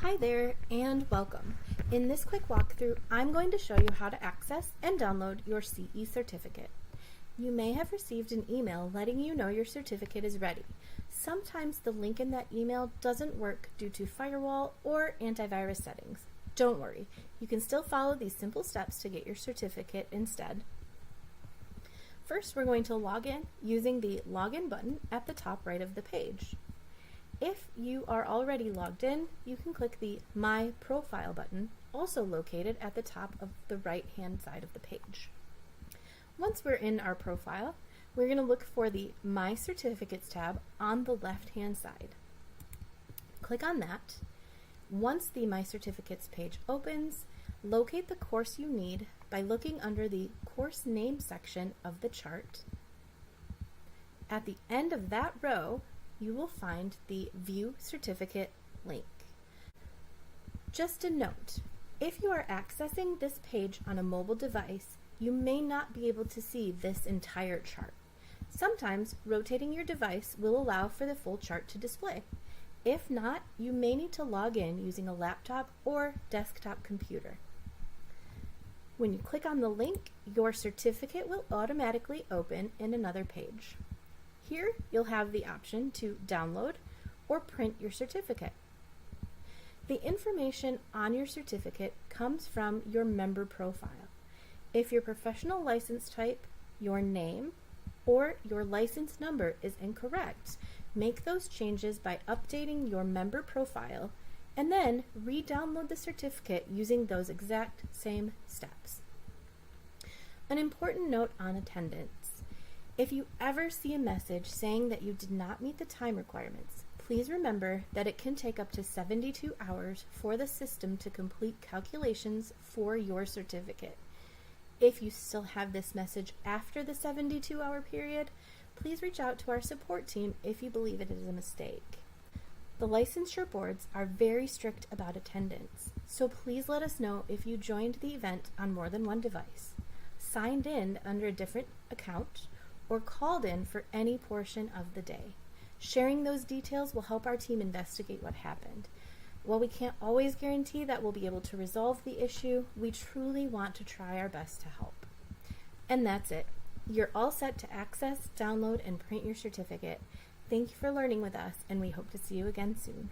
Hi there and welcome. In this quick walkthrough, I'm going to show you how to access and download your CE certificate. You may have received an email letting you know your certificate is ready. Sometimes the link in that email doesn't work due to firewall or antivirus settings. Don't worry, you can still follow these simple steps to get your certificate instead. First, we're going to log in using the login button at the top right of the page. If you are already logged in, you can click the My Profile button, also located at the top of the right-hand side of the page. Once we're in our profile, we're going to look for the My Certificates tab on the left-hand side. Click on that. Once the My Certificates page opens, locate the course you need by looking under the Course Name section of the chart. At the end of that row, you will find the View Certificate link. Just a note, if you are accessing this page on a mobile device, you may not be able to see this entire chart. Sometimes rotating your device will allow for the full chart to display. If not, you may need to log in using a laptop or desktop computer. When you click on the link, your certificate will automatically open in another page. Here, you'll have the option to download or print your certificate. The information on your certificate comes from your member profile. If your professional license type, your name, or your license number is incorrect, make those changes by updating your member profile and then re-download the certificate using those exact same steps. An important note on attendance. If you ever see a message saying that you did not meet the time requirements, please remember that it can take up to 72 hours for the system to complete calculations for your certificate. If you still have this message after the 72-hour period, please reach out to our support team if you believe it is a mistake. The licensure boards are very strict about attendance, so please let us know if you joined the event on more than one device, signed in under a different account, or called in for any portion of the day. Sharing those details will help our team investigate what happened. While we can't always guarantee that we'll be able to resolve the issue, we truly want to try our best to help. And that's it. You're all set to access, download, and print your certificate. Thank you for learning with us, and we hope to see you again soon.